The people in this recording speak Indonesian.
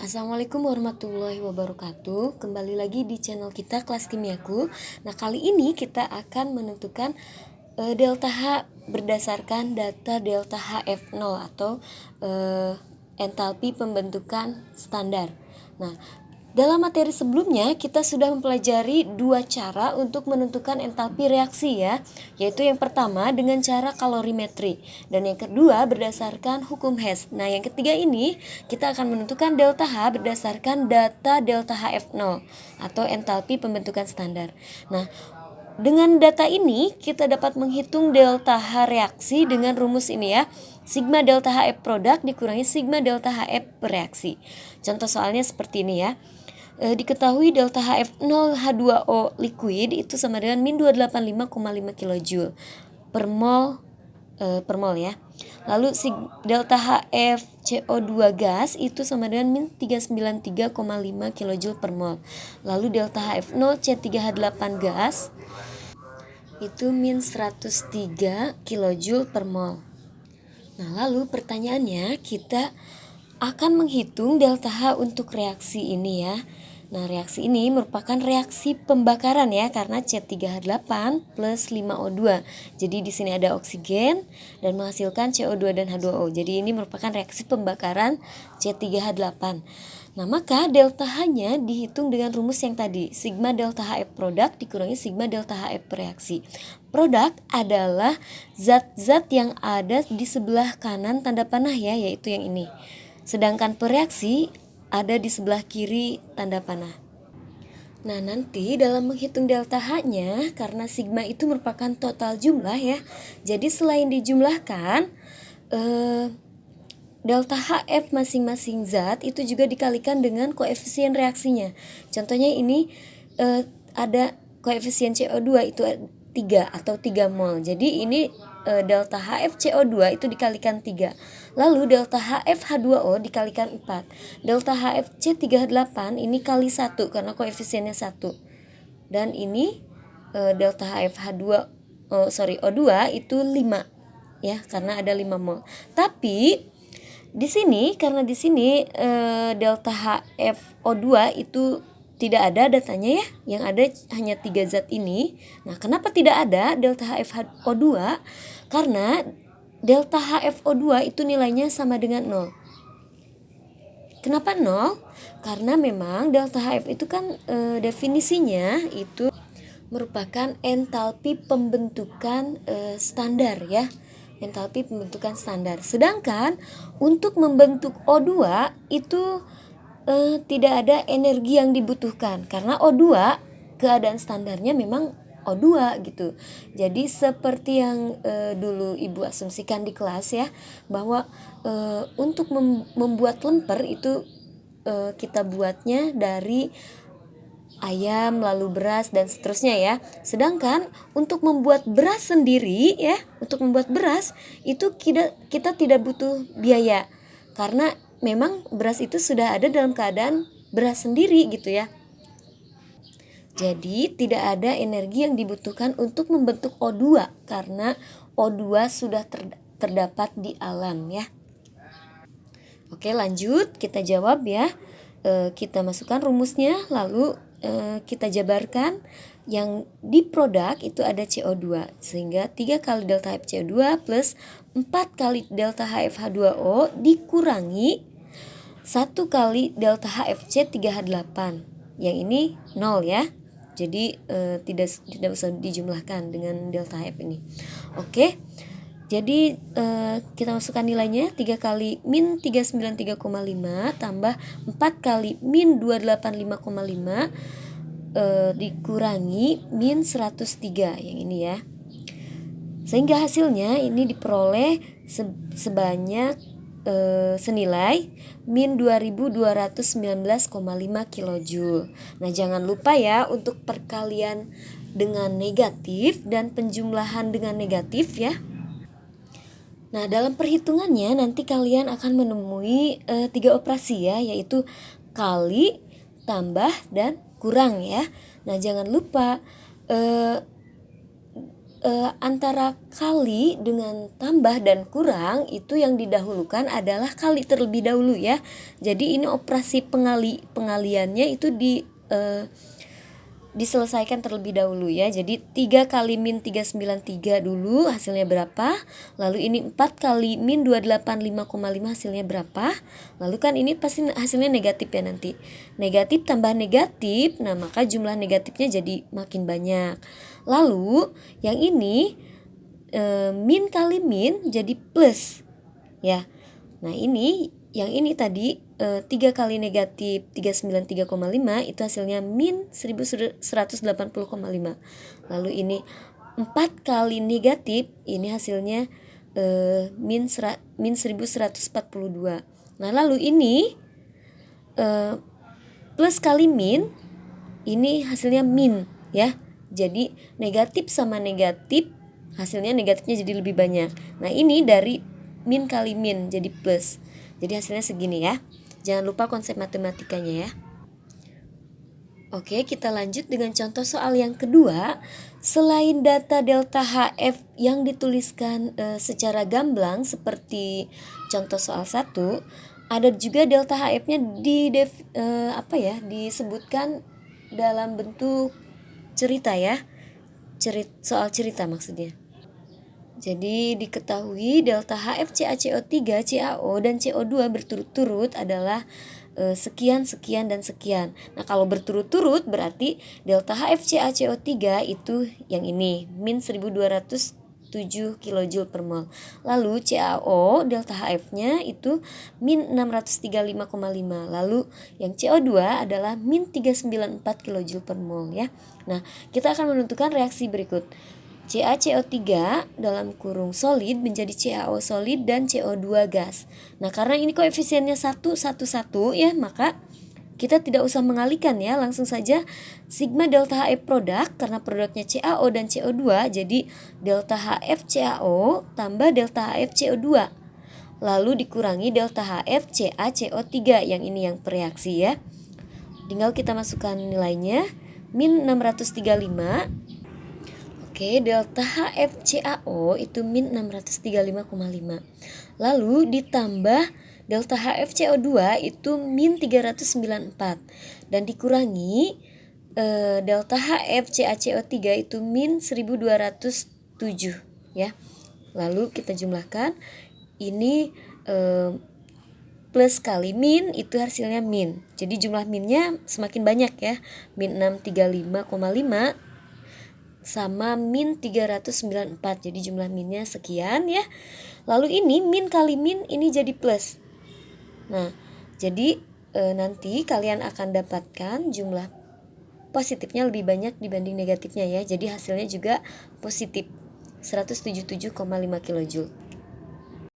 Assalamualaikum warahmatullahi wabarakatuh. Kembali lagi di channel kita Kelas Kimiaku. Nah, kali ini kita akan menentukan delta H berdasarkan data delta HF0 atau entalpi pembentukan standar. Nah, dalam materi sebelumnya kita sudah mempelajari dua cara untuk menentukan entalpi reaksi ya, yaitu yang pertama dengan cara kalorimetri dan yang kedua berdasarkan hukum Hess. Nah, yang ketiga ini kita akan menentukan delta H berdasarkan data delta HF0 atau entalpi pembentukan standar. Nah, dengan data ini kita dapat menghitung delta H reaksi dengan rumus ini ya. Sigma delta HF produk dikurangi sigma delta HF bereaksi. Contoh soalnya seperti ini ya. Diketahui delta HF0H2O liquid itu sama dengan min 285,5 kJ per mol ya. Lalu delta HFCO2 gas itu sama dengan min 393,5 kJ per mol. Lalu delta HF0C3H8 gas itu min 103 kJ per mol. Nah, lalu pertanyaannya kita akan menghitung delta H untuk reaksi ini ya. Nah, reaksi ini merupakan reaksi pembakaran ya, karena C3H8 plus 5O2. Jadi di sini ada oksigen dan menghasilkan CO2 dan H2O. Jadi ini merupakan reaksi pembakaran C3H8. Nah, maka delta H-nya dihitung dengan rumus yang tadi, sigma delta HF produk dikurangi sigma delta HF reaksi. Produk adalah zat-zat yang ada di sebelah kanan tanda panah ya, yaitu yang ini. Sedangkan pereaksi ada di sebelah kiri tanda panah. Nah, nanti dalam menghitung delta H-nya, karena sigma itu merupakan total jumlah ya, jadi selain dijumlahkan, delta HF masing-masing zat itu juga dikalikan dengan koefisien reaksinya. Contohnya ini ada koefisien CO2 itu 3 atau 3 mol. Jadi ini delta HFCO2 itu dikalikan 3. Lalu delta HFH2O dikalikan 4. Delta HFC3H8 ini kali 1 karena koefisiennya 1. Dan ini delta O2 itu 5 ya, karena ada 5 mol. Tapi di sini karena di sini delta HFO2 itu tidak ada datanya ya, yang ada hanya 3 zat ini. Nah, kenapa tidak ada delta HFO2? Karena delta HFO2 itu nilainya sama dengan 0. Kenapa 0? Karena memang delta HF itu kan definisinya itu merupakan entalpi pembentukan standar ya. Entalpi pembentukan standar. Sedangkan untuk membentuk O2 itu tidak ada energi yang dibutuhkan karena O2 keadaan standarnya memang O2 gitu. Jadi seperti yang dulu Ibu asumsikan di kelas ya, bahwa untuk membuat lemper itu kita buatnya dari ayam, lalu beras dan seterusnya ya. Sedangkan untuk membuat beras sendiri ya, untuk membuat beras itu kita tidak butuh biaya karena memang beras itu sudah ada dalam keadaan beras sendiri gitu ya. Jadi tidak ada energi yang dibutuhkan untuk membentuk O2 karena O2 sudah terdapat di alam ya. Oke, lanjut kita jawab ya. Kita masukkan rumusnya lalu kita jabarkan. Yang di produk itu ada CO2 sehingga 3 kali delta HFCO2 plus 4 kali delta HFH2O dikurangi 1 kali delta HFC3H8. Yang ini 0 ya. Jadi tidak usah dijumlahkan dengan delta HF ini. Oke. Jadi kita masukkan nilainya 3 kali min 393,5 tambah 4 kali min 285,5 dikurangi min 103 yang ini ya. Sehingga hasilnya ini diperoleh sebanyak senilai min 2219,5 kJ. Nah, jangan lupa ya untuk perkalian dengan negatif dan penjumlahan dengan negatif ya. Nah, dalam perhitungannya nanti kalian akan menemui 3 operasi ya, yaitu kali, tambah, dan kurang ya. Nah, jangan lupa antara kali dengan tambah dan kurang itu yang didahulukan adalah kali terlebih dahulu ya. Jadi ini operasi pengaliannya itu diselesaikan terlebih dahulu ya. Jadi 3 kali min 393 dulu hasilnya berapa. Lalu ini 4 kali min 285,5 hasilnya berapa. Lalu kan ini pasti hasilnya negatif ya nanti. Negatif tambah negatif, nah maka jumlah negatifnya jadi makin banyak. Lalu yang ini min kali min jadi plus ya. Nah ini yang ini tadi 3 kali negatif 393,5 itu hasilnya min 1180,5. Lalu ini 4 kali negatif ini hasilnya min 1142. Nah lalu ini plus kali min ini hasilnya min ya. Jadi negatif sama negatif hasilnya negatifnya jadi lebih banyak. Nah ini dari min kali min jadi plus. Jadi hasilnya segini ya. Jangan lupa konsep matematikanya ya. Oke, kita lanjut dengan contoh soal yang kedua. Selain data delta HF yang dituliskan secara gamblang seperti contoh soal 1, ada juga delta HF-nya disebutkan dalam bentuk cerita ya. Soal cerita maksudnya. Jadi diketahui delta HF CaCO3, CaO dan CO2 berturut-turut adalah sekian, sekian, dan sekian. Nah kalau berturut-turut berarti delta HF CaCO3 itu yang ini min 1207 kJ per mol. Lalu CaO delta HF-nya itu min 635,5. Lalu yang CO2 adalah min 394 kJ per mol ya. Nah kita akan menentukan reaksi berikut. CaCO3 dalam kurung solid menjadi CaO solid dan CO2 gas. Nah karena ini koefisiennya 1, 1, 1 ya, maka kita tidak usah mengalihkan ya, langsung saja sigma delta HF produk karena produknya CaO dan CO2 jadi delta HF CaO tambah delta HF CO2 lalu dikurangi delta HF CaCO3 yang ini yang bereaksi ya. Tinggal kita masukkan nilainya min 635. Oke, delta HF CaO itu min 635,5. Lalu ditambah delta HF CO2 itu min 394 dan dikurangi delta HF CaCO3 itu min 1207 ya. Lalu kita jumlahkan ini plus kali min itu hasilnya min. Jadi jumlah minnya semakin banyak ya. Min 635,5 sama min 394. Jadi jumlah minnya sekian ya. Lalu ini min kali min ini jadi plus. Nah, jadi nanti kalian akan dapatkan jumlah positifnya lebih banyak dibanding negatifnya ya. Jadi hasilnya juga positif 177,5 kJ.